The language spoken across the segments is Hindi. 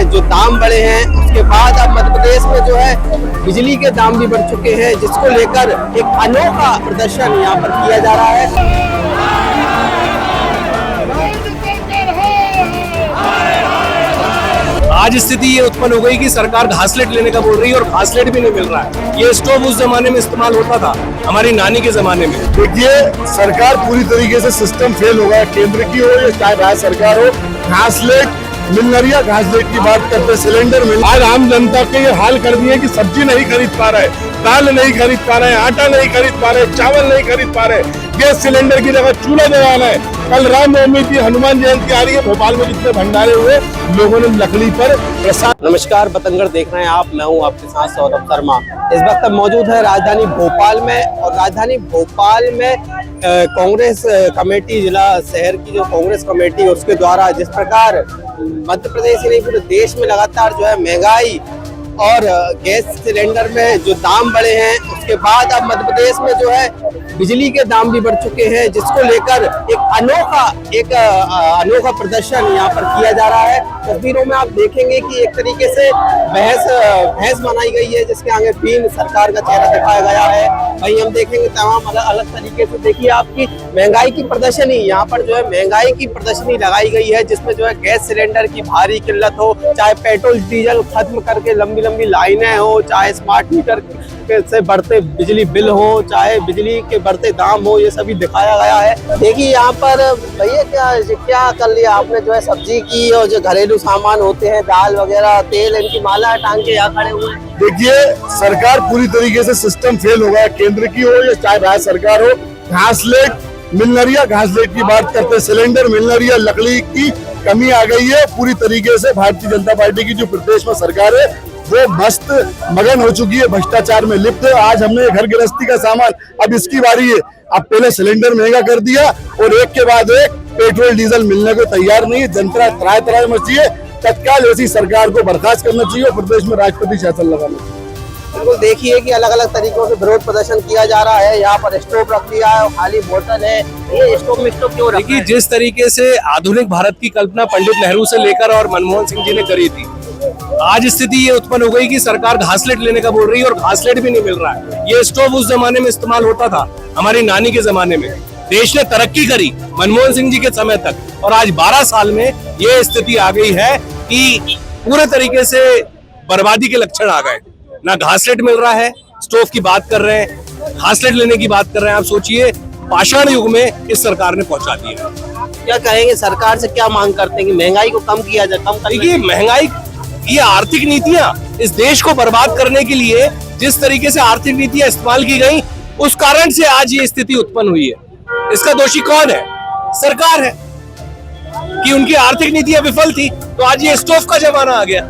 में जो दाम बढ़े हैं, उसके बाद अब मध्य प्रदेश में जो है बिजली के दाम भी बढ़ चुके हैं, जिसको लेकर एक अनोखा प्रदर्शन यहाँ पर किया जा रहा है। आज स्थिति ये उत्पन्न हो गई कि सरकार घासलेट लेने का बोल रही है और घासलेट भी नहीं मिल रहा है। ये स्टोव उस जमाने में इस्तेमाल होता था, हमारी नानी के जमाने में। देखिए, सरकार पूरी तरीके से सिस्टम फेल हो गया, केंद्र की हो या चाहे राज्य सरकार हो। घासलेट मिल रही है, घासलेट की बात करते, सिलेंडर मिल। आज आम जनता के ये हाल कर दिए कि सब्जी नहीं खरीद पा रहे, दाल नहीं खरीद पा रहे, आटा नहीं खरीद पा रहे, चावल नहीं खरीद पा रहे, गैस सिलेंडर की जगह चूल्हा जलाना है। कल रामनवमी थी, हनुमान जयंती आ रही है, भोपाल में जितने भंडारे हुए, लोगों ने लकड़ी पर प्रसाद। नमस्कार, बतंगड़ देख रहे हैं आप, मैं हूं आपके साथ सौरभ शर्मा। इस वक्त हम मौजूद है राजधानी भोपाल में, और राजधानी भोपाल में कांग्रेस कमेटी, जिला शहर की जो कांग्रेस कमेटी है, उसके द्वारा जिस प्रकार मध्य प्रदेश ही नहीं पूरे देश में लगातार जो है महंगाई और गैस सिलेंडर में जो दाम बढ़े हैं, उसके बाद अब मध्य प्रदेश में जो है बिजली के दाम भी बढ़ चुके हैं, जिसको लेकर एक अनोखा प्रदर्शन यहाँ पर किया जा रहा है। तस्वीरों में आप देखेंगे कि एक तरीके से भैंस बनाई गई है, जिसके आगे बीन सरकार का चेहरा दिखाया गया है। वहीं हम देखेंगे तमाम अलग अलग तरीके से, देखिए आपकी महंगाई की प्रदर्शनी, यहाँ पर जो है महंगाई की प्रदर्शनी लगाई गई है, जिसमें जो है गैस सिलेंडर की भारी किल्लत हो, चाहे पेट्रोल डीजल खत्म करके लंबी लंबी लाइनें हो, चाहे स्मार्ट मीटर से बढ़ते बिजली बिल हो, चाहे बिजली के बढ़ते दाम हो, ये सभी दिखाया गया है। देखिए यहाँ पर भैया क्या कर लिया आपने, जो है सब्जी की और जो घरेलू सामान होते हैं, दाल वगैरह, तेल, इनकी माला टांग के यहाँ खड़े हुए हैं। देखिए, सरकार पूरी तरीके से सिस्टम फेल हो गया, केंद्र की हो या चाहे राज्य सरकार हो। घासलेट मिल रही है, घासलेट की बात करते, सिलेंडर मिल रही है, लकड़ी की कमी आ गई है। पूरी तरीके से भारतीय जनता पार्टी की जो प्रदेश में सरकार है, वो मस्त मगन हो चुकी है, भ्रष्टाचार में लिप्त है। आज हमने घर गृहस्थी का सामान, अब इसकी बारी है। अब पहले सिलेंडर महंगा कर दिया और एक के बाद एक पेट्रोल डीजल मिलने को तैयार नहीं है। जनता त्राय त्राय मची है। तत्काल ऐसी सरकार को बर्खास्त करना चाहिए और प्रदेश में राष्ट्रपति शासन लगाना चाहिए। बिल्कुल, देखिए कि अलग अलग तरीकों से विरोध प्रदर्शन किया जा रहा है। यहाँ पर स्टोव रख दिया है और खाली बोतल है। ये स्टोव में स्टोव क्यों रखा है? जिस तरीके से आधुनिक भारत की कल्पना पंडित नेहरू से लेकर और मनमोहन सिंह जी ने करी थी, आज स्थिति ये उत्पन्न हो गई कि सरकार घासलेट लेने का बोल रही है और घासलेट भी नहीं मिल रहा है। ये स्टोव उस जमाने में इस्तेमाल होता था, हमारी नानी के जमाने में। देश ने तरक्की करी मनमोहन सिंह जी के समय तक, और आज 12 साल में ये स्थिति आ गई है कि पूरे तरीके से बर्बादी के लक्षण आ गए। ना घासलेट मिल रहा है, स्टोव की बात कर रहे हैं, घासलेट लेने की बात कर रहे हैं। आप सोचिए, पाषाण युग में इस सरकार ने पहुंचा दिया। क्या कहेंगे, सरकार से क्या मांग करते हैं कि महंगाई को कम किया जाए? देखिए, महंगाई, ये आर्थिक नीतियां इस देश को बर्बाद करने के लिए जिस तरीके से आर्थिक नीतियां इस्तेमाल की गई, उस कारण से आज ये स्थिति उत्पन्न हुई है। इसका दोषी कौन है? सरकार है कि उनकी आर्थिक नीतियां विफल थी, तो आज ये स्टोव का जमाना आ गया।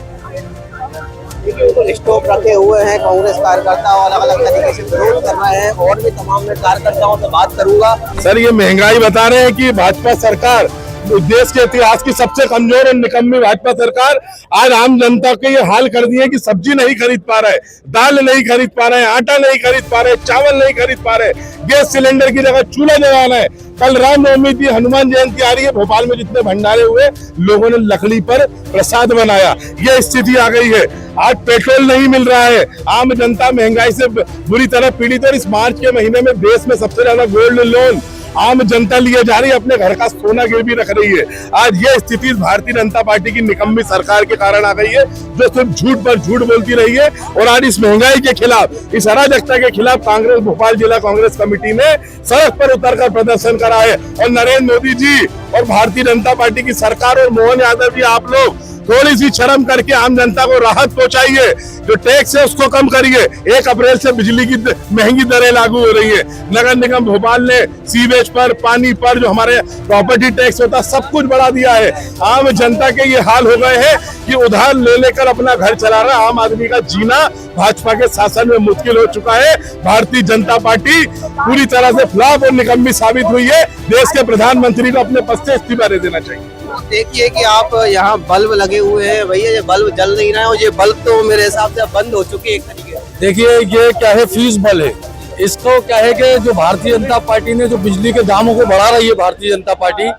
स्टोव रखे हुए हैं कांग्रेस कार्यकर्ता और अलग अलग तरीके से विरोध कर रहे हैं, और भी तमाम कार्यकर्ताओं से बात करूंगा। सर, ये महंगाई बता रहे हैं कि भाजपा सरकार, देश के इतिहास की सबसे कमजोर और निकम्मी भाजपा सरकार, आज आम जनता के ये हाल कर दिए कि सब्जी नहीं खरीद पा रहे, दाल नहीं खरीद पा रहे, आटा नहीं खरीद पा रहे, चावल नहीं खरीद पा रहे, गैस सिलेंडर की जगह चूल्हा जलाना है। कल रामनवमी थी, हनुमान जयंती आ रही है, भोपाल में जितने भंडारे हुए, लोगों ने लकड़ी पर प्रसाद बनाया। ये स्थिति आ गई है। आज पेट्रोल नहीं मिल रहा है, आम जनता महंगाई से बुरी तरह पीड़ित है। इस मार्च के महीने में देश में सबसे ज्यादा गोल्ड लोन आम जनता लिए जा रही है, अपने घर का सोना गिरवी रख रही है। आज ये स्थिति भारतीय जनता पार्टी की निकम्मी सरकार के कारण आ गई है, जो सिर्फ झूठ पर झूठ बोलती रही है। और आज इस महंगाई के खिलाफ, इस अराजकता के खिलाफ कांग्रेस भोपाल जिला कांग्रेस कमेटी ने सड़क पर उतरकर प्रदर्शन करा है। और नरेंद्र मोदी जी और भारतीय जनता पार्टी की सरकार और मोहन यादव जी, आप लोग थोड़ी सी शर्म करके आम जनता को राहत पहुंचाइए। जो टैक्स है उसको कम करिए। 1 अप्रैल से बिजली की महंगी दरें लागू हो रही है। नगर निगम भोपाल ने सीवेज पर, पानी पर, जो हमारे प्रॉपर्टी टैक्स होता है, सब कुछ बढ़ा दिया है। आम जनता के ये हाल हो गए हैं कि उधार ले लेकर अपना घर चला रहा आम आदमी का जीना भाजपा के शासन में मुश्किल हो चुका है। भारतीय जनता पार्टी पूरी तरह से फ्लॉप और निकम्मी साबित हुई है। देश के प्रधानमंत्री को अपने पद से इस्तीफा दे देना चाहिए। देखिए कि आप यहाँ बल्ब लगे हुए हैं, भैया ये बल्ब जल नहीं रहे हैं, और ये बल्ब तो मेरे हिसाब से बंद हो चुके हैं एक तरीके से। देखिए, ये क्या है, फ्यूज बल्ब है। इसको क्या है कि जो भारतीय जनता पार्टी ने जो बिजली के दामों को बढ़ा रही है, भारतीय जनता पार्टी,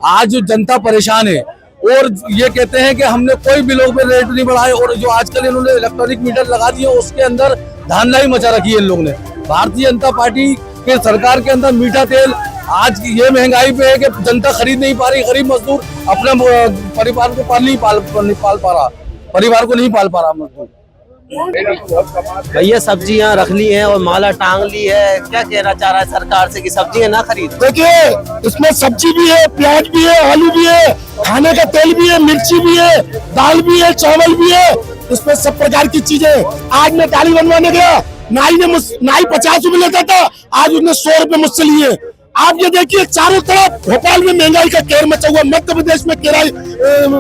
आज जो जनता परेशान है, और ये कहते हैं कि हमने कोई बिलों पे रेट नहीं बढ़ाए, और जो आजकल इन्होंने इलेक्ट्रॉनिक मीटर लगा दिए उसके अंदर धांधली मचा रखी है इन लोगों ने। भारतीय जनता पार्टी के सरकार के अंदर मीठा तेल आज ये महंगाई पे है कि जनता खरीद नहीं पा रही, गरीब मजदूर अपने परिवार को नहीं पाल पा रहा मजदूर। भैया सब्जियां रख ली हैं और माला टांग ली है, क्या कहना चाह रहा है सरकार से कि सब्जियां ना खरीद? देखिए इसमें सब्जी भी है, प्याज भी है, आलू भी है, खाने का तेल भी है, मिर्ची भी है, दाल भी है, चावल भी है, इसमें सब प्रकार की चीजें। आज मैं दाढ़ी बनवाने गया, नाई 50 रुपए लेता था, आज उसने 100 रुपए मुझसे लिए। आप ये देखिए चारों तरफ भोपाल में महंगाई का कहर मचा हुआ है, मध्य प्रदेश में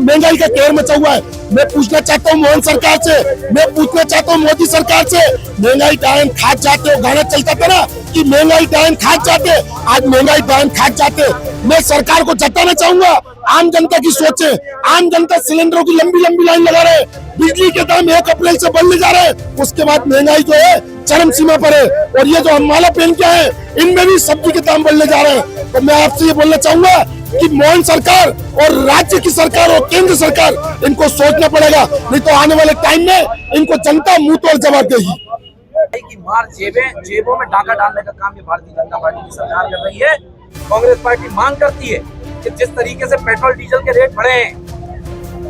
महंगाई का कहर मचा हुआ है। मैं पूछना चाहता हूँ मोहन सरकार से, मैं पूछना चाहता हूँ मोदी सरकार से, महंगाई डायन खाद जाते हो, गाना चलता था ना कि महंगाई डायन खाद जाते, आज महंगाई डायन खाद जाते। मैं सरकार को जताना चाहूंगा, आम जनता की सोचे। आम जनता सिलेंडरों की लंबी लंबी लाइन लगा रहे, बिजली के दाम 1 अप्रैल से बढ़ने जा रहे हैं, उसके बाद महंगाई जो है चरम सीमा पर है। और ये जो हम माला पहन के आए इनमें भी सब्जी के दाम बढ़ने जा रहे हैं। तो मैं आपसे ये बोलना चाहूंगा कि मोहन सरकार और राज्य की सरकार और केंद्र सरकार इनको सोचना पड़ेगा, नहीं तो आने वाले टाइम में इनको जनता मुंह तोड़ जवाब देगी। की मार जेबों में डाका डालने का काम ये भारतीय जनता पार्टी की सरकार कर रही है। कांग्रेस पार्टी मांग करती है कि जिस तरीके से पेट्रोल डीजल के रेट बढ़े हैं,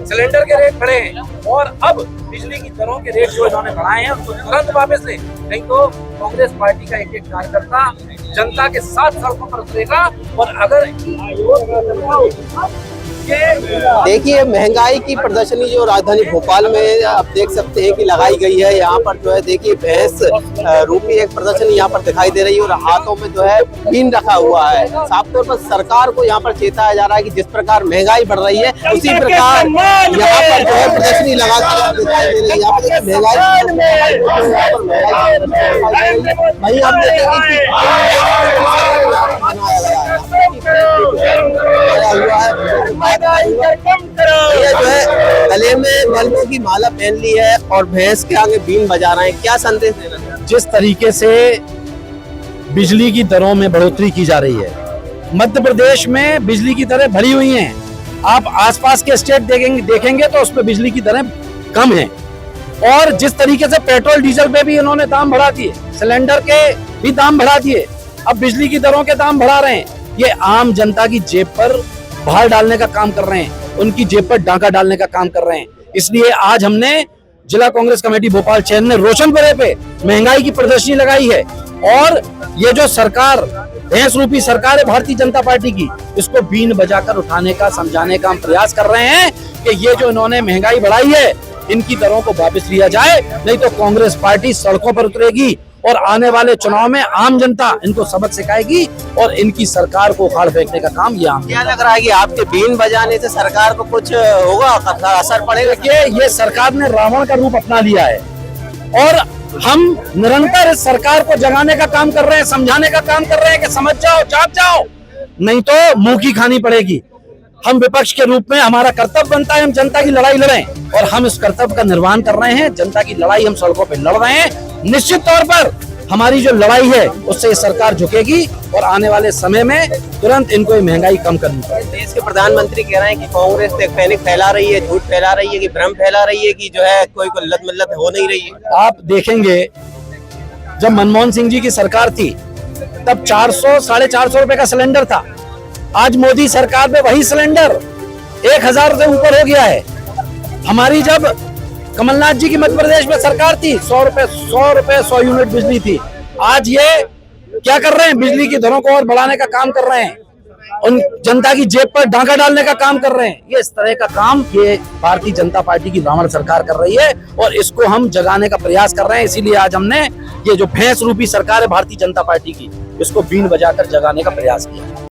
सिलेंडर के रेट बढ़े हैं और अब बिजली की दरों के रेट जो इन्होंने बढ़ाए हैं उनको तुरंत वापस ले, नहीं तो कांग्रेस पार्टी का एक एक कार्यकर्ता जनता के साथ सड़कों पर उतरेगा। और अगर देखिए महंगाई की प्रदर्शनी जो राजधानी भोपाल में आप देख सकते हैं कि लगाई गई है। यहाँ पर जो है देखिए भैंस रूपी एक प्रदर्शनी यहाँ पर दिखाई दे रही है और हाथों में जो है बीन रखा हुआ है। साफ तौर पर सरकार को यहाँ पर चेताया जा रहा है कि जिस प्रकार महंगाई बढ़ रही है उसी प्रकार यहाँ पर जो है प्रदर्शनी लगा दिखाई दे रही है। यहाँ पर महंगाई वही हम ये जो है गले में बल्बों की माला पहन ली है और भैंस के आगे बीन बजा रहे हैं, क्या संदेश देना चाहते हैं? जिस तरीके से बिजली की दरों में बढ़ोतरी की जा रही है, मध्य प्रदेश में बिजली की दरें बढ़ी हुई हैं। आप आसपास के स्टेट देखेंगे तो उसमें बिजली की दरें कम हैं। और जिस तरीके से पेट्रोल डीजल पे भी इन्होंने दाम बढ़ा दिए, सिलेंडर के भी दाम बढ़ा दिए, अब बिजली की दरों के दाम बढ़ा रहे हैं। ये आम जनता की जेब पर भार डालने का काम कर रहे हैं, उनकी जेब पर डांका डालने का काम कर रहे हैं। इसलिए आज हमने जिला कांग्रेस कमेटी भोपाल शहर ने रोशनपुरे पे महंगाई की प्रदर्शनी लगाई है। और ये जो सरकार भैंस रूपी सरकार है भारतीय जनता पार्टी की, इसको बीन बजाकर उठाने का, समझाने का हम प्रयास कर रहे हैं कि ये जो इन्होंने महंगाई बढ़ाई है इनकी दरों को वापस लिया जाए, नहीं तो कांग्रेस पार्टी सड़कों पर उतरेगी और आने वाले चुनाव में आम जनता इनको सबक सिखाएगी और इनकी सरकार को उखाड़ फेंकने का काम ये आम। क्या लग रहा है कि आपके बीन बजाने से सरकार को कुछ होगा, असर पड़ेगा? ये सरकार ने रावण का रूप अपना लिया है और हम निरंतर इस सरकार को जगाने का काम कर रहे हैं, समझाने का काम कर रहे हैं कि समझ जाओ, जाग जाओ, नहीं तो मुंह की खानी पड़ेगी। हम विपक्ष के रूप में हमारा कर्तव्य बनता है हम जनता की लड़ाई लड़ें और हम इस कर्तव्य का निर्वहन कर रहे हैं। जनता की लड़ाई हम सड़कों पे लड़ रहे हैं। निश्चित तौर पर हमारी जो लड़ाई है उससे ये सरकार झुकेगी और आने वाले समय में तुरंत इनको ये महंगाई कम करनी पड़ेगी। देश के प्रधानमंत्री कह रहे हैं कि कांग्रेस पैनिक फैला रही है, झूठ फैला रही है, कि भ्रम फैला रही है, कि जो है कोई लत मिल्लत हो नहीं रही है। आप देखेंगे जब मनमोहन सिंह जी की सरकार थी तब 400-450 रुपए का सिलेंडर था। आज मोदी सरकार में वही सिलेंडर 1000 से ऊपर हो गया है। हमारी जब कमलनाथ जी की मध्य प्रदेश में सरकार थी 100 रुपए 100 यूनिट बिजली थी। आज ये क्या कर रहे हैं, बिजली की दरों को और बढ़ाने का काम कर रहे हैं, उन जनता की जेब पर डांका डालने का काम कर रहे हैं। ये इस तरह का काम ये भारतीय जनता पार्टी की रावण सरकार कर रही है और इसको हम जगाने का प्रयास कर रहे हैं। इसीलिए आज हमने ये जो भैंस रूपी सरकार है भारतीय जनता पार्टी की, इसको बीन बजाकर जगाने का प्रयास किया।